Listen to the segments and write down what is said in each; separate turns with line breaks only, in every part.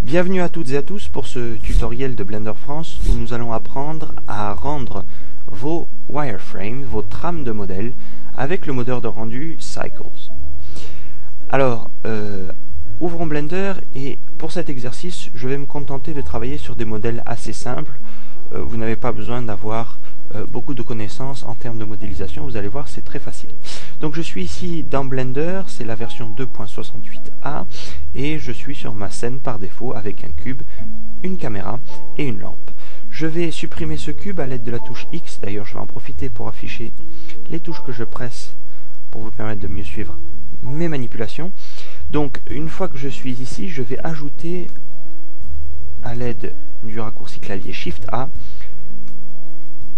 Bienvenue à toutes et à tous pour ce tutoriel de Blender France où nous allons apprendre à rendre vos wireframes, vos trames de modèles avec le moteur de rendu Cycles. Alors, ouvrons Blender et pour cet exercice, je vais me contenter de travailler sur des modèles assez simples. Vous n'avez pas besoin d'avoir beaucoup de connaissances en termes de modélisation, vous allez voir, c'est très facile. Donc je suis ici dans Blender, c'est la version 2.68a et je suis sur ma scène par défaut avec un cube, une caméra et une lampe. Je vais supprimer ce cube à l'aide de la touche X, d'ailleurs je vais en profiter pour afficher les touches que je presse pour vous permettre de mieux suivre mes manipulations. Donc une fois que je suis ici, je vais ajouter à l'aide du raccourci clavier Shift A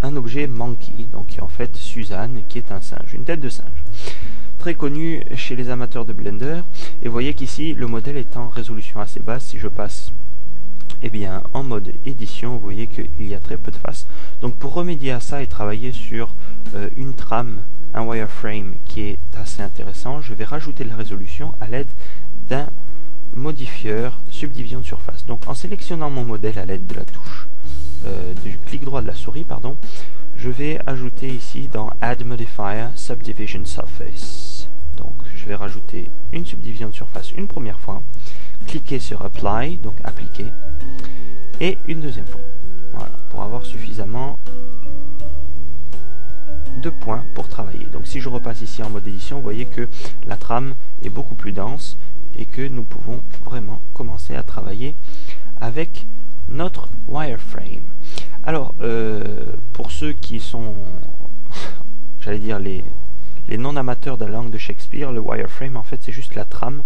un objet Monkey, donc qui est en fait Suzanne, qui est un singe, une tête de singe. Très connu chez les amateurs de Blender, et vous voyez qu'ici le modèle est en résolution assez basse. Si je passe en mode édition, vous voyez qu'il y a très peu de faces. Donc pour remédier à ça et travailler sur une trame, un wireframe qui est assez intéressant, je vais rajouter la résolution à l'aide d'un modifieur subdivision de surface. Donc en sélectionnant mon modèle à l'aide de la touche du clic droit de la souris, je vais ajouter ici dans Add Modifier Subdivision Surface. Donc je vais rajouter une subdivision de surface une première fois, cliquer sur Apply, donc appliquer, et une deuxième fois. Voilà, pour avoir suffisamment de points pour travailler. Donc si je repasse ici en mode édition, vous voyez que la trame est beaucoup plus dense et que nous pouvons vraiment commencer à travailler avec notre wireframe. Alors, pour ceux qui sont, j'allais dire, les non-amateurs de la langue de Shakespeare, le wireframe, en fait, c'est juste la trame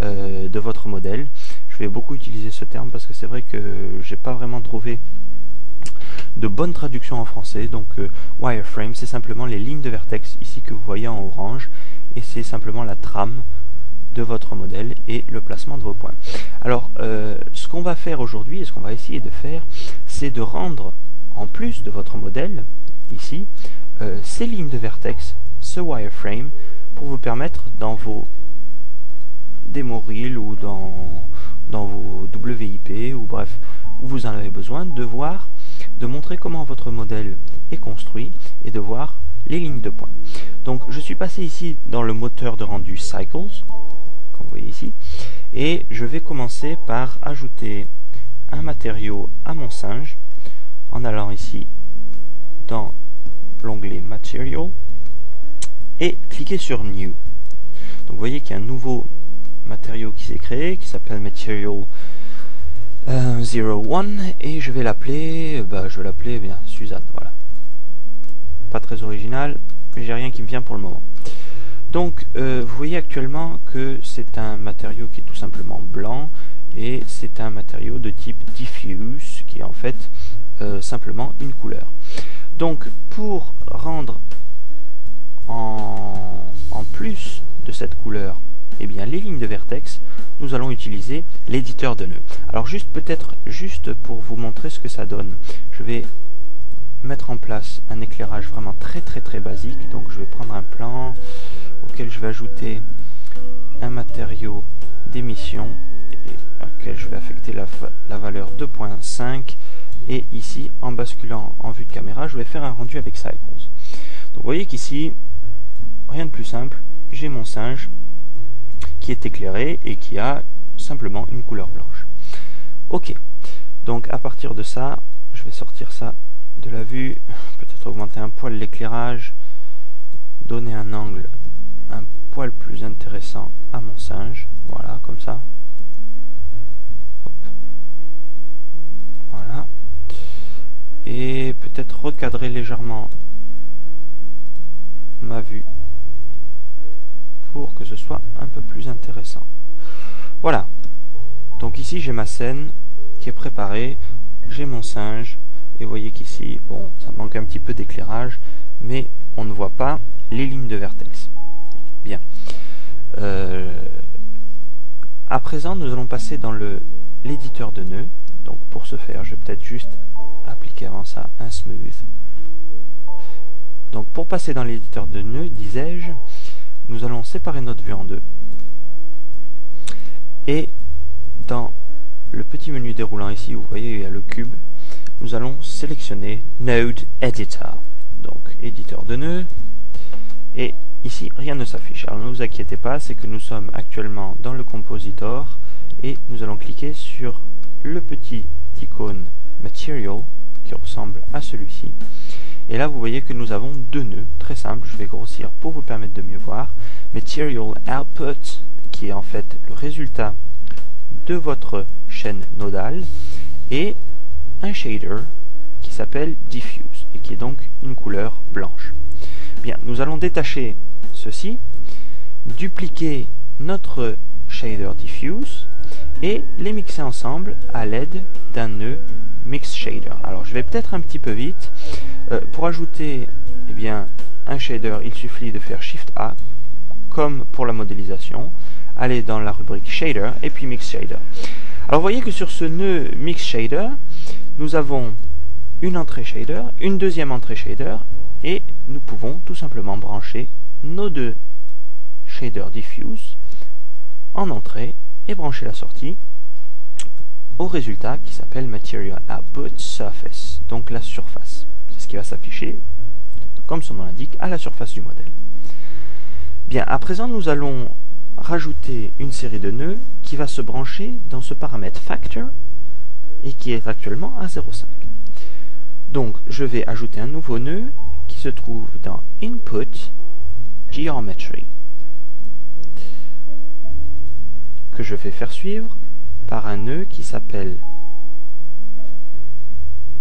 de votre modèle. Je vais beaucoup utiliser ce terme parce que c'est vrai que j'ai pas vraiment trouvé de bonne traduction en français. Donc, wireframe, c'est simplement les lignes de vertex, ici que vous voyez en orange, et c'est simplement la trame de votre modèle et le placement de vos points. Alors, ce qu'on va faire aujourd'hui, et ce qu'on va essayer de faire, c'est de rendre, en plus de votre modèle, ici, ces lignes de vertex, ce wireframe, pour vous permettre, dans vos démo reel ou dans vos WIP, ou bref, où vous en avez besoin, de montrer comment votre modèle est construit et de voir les lignes de points. Donc, je suis passé ici dans le moteur de rendu Cycles, comme vous voyez ici, et je vais commencer par ajouter un matériau à mon singe en allant ici dans l'onglet Material et cliquer sur New. Donc vous voyez qu'il y a un nouveau matériau qui s'est créé qui s'appelle Material 01 et je vais l'appeler Suzanne. Voilà, pas très original, mais j'ai rien qui me vient pour le moment. Donc vous voyez actuellement que c'est un matériau qui est tout simplement blanc et c'est un matériau de type diffuse qui est en fait simplement une couleur. Donc pour rendre en plus de cette couleur les lignes de vertex, nous allons utiliser l'éditeur de nœuds. Alors peut-être juste pour vous montrer ce que ça donne, je vais mettre en place un éclairage vraiment très basique. Donc je vais prendre un plan auquel je vais ajouter un matériau d'émission et auquel je vais affecter la valeur 2.5 et ici en basculant en vue de caméra je vais faire un rendu avec Cycles. Donc vous voyez qu'ici rien de plus simple, j'ai mon singe qui est éclairé et qui a simplement une couleur blanche. Ok, donc à partir de ça je vais sortir ça de la vue, peut-être augmenter un poil l'éclairage, donner un angle un poil plus intéressant à mon singe, voilà, comme ça. Hop. Voilà. Et peut-être recadrer légèrement ma vue pour que ce soit un peu plus intéressant. Voilà. Donc ici j'ai ma scène qui est préparée, j'ai mon singe, et vous voyez qu'ici, bon, ça manque un petit peu d'éclairage, mais on ne voit pas les lignes de vertex. Bien. À présent, nous allons passer dans l'éditeur de nœuds. Donc pour ce faire, je vais peut-être juste appliquer avant ça un smooth. Donc pour passer dans l'éditeur de nœuds, disais-je, nous allons séparer notre vue en deux. Et dans le déroulant ici, vous voyez, il y a le cube. Nous allons sélectionner Node Editor, donc éditeur de nœuds, et ici rien ne s'affiche. Alors ne vous inquiétez pas, c'est que nous sommes actuellement dans le compositor et nous allons cliquer sur le petit icône Material qui ressemble à celui-ci. Et là vous voyez que nous avons deux nœuds, très simples, je vais grossir pour vous permettre de mieux voir. Material Output, qui est en fait le résultat de votre chaîne nodale, et un shader qui s'appelle Diffuse et qui est donc une couleur blanche. Bien, nous allons détacher ceci, dupliquer notre shader Diffuse et les mixer ensemble à l'aide d'un nœud Mix Shader. Alors je vais peut-être un petit peu vite. Pour ajouter un shader, il suffit de faire Shift A, comme pour la modélisation, aller dans la rubrique Shader et puis Mix Shader. Alors vous voyez que sur ce nœud Mix Shader, nous avons une entrée shader, une deuxième entrée shader, et nous pouvons tout simplement brancher nos deux shaders diffuse en entrée et brancher la sortie au résultat qui s'appelle Material Output Surface, donc la surface. C'est ce qui va s'afficher, comme son nom l'indique, à la surface du modèle. Bien, à présent nous allons rajouter une série de nœuds qui va se brancher dans ce paramètre Factor et qui est actuellement à 0,5. Donc je vais ajouter un nouveau nœud qui se trouve dans Input Geometry, que je vais faire suivre par un nœud qui s'appelle,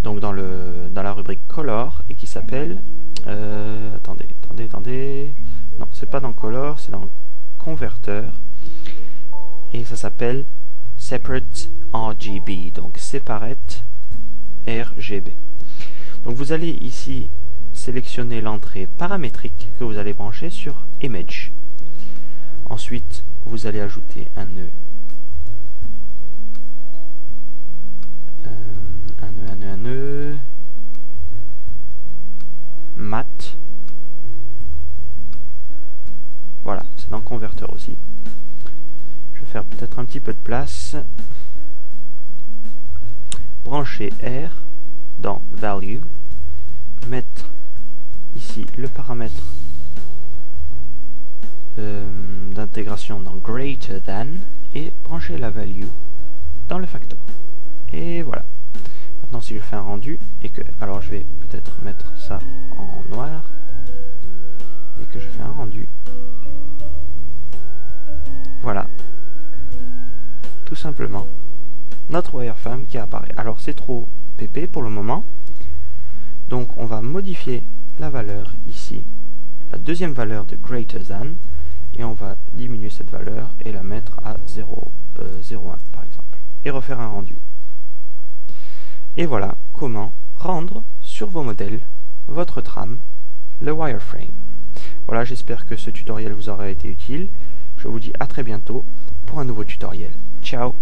donc dans la rubrique Color, et qui s'appelle attendez, non, c'est pas dans Color, c'est dans Converteur, et ça s'appelle Separate RGB, donc Separate RGB. Donc vous allez ici sélectionner l'entrée paramétrique que vous allez brancher sur Image. Ensuite, vous allez ajouter un nœud, Mat. Voilà, c'est dans Converteur aussi. Je vais faire peut-être un petit peu de place. Brancher R dans Value, mettre ici le paramètre d'intégration dans Greater Than et brancher la value dans le factor. Et voilà. Maintenant si je fais un rendu et que, alors je vais peut-être mettre ça en noir et que je fais un rendu, voilà, tout simplement notre wireframe qui apparaît. Alors c'est trop pp pour le moment, donc on va modifier la valeur ici, la deuxième valeur de Greater Than, et on va diminuer cette valeur et la mettre à 0,1 par exemple, et refaire un rendu. Et voilà comment rendre sur vos modèles votre trame, le wireframe. Voilà, j'espère que ce tutoriel vous aura été utile. Je vous dis à très bientôt pour un nouveau tutoriel. Ciao!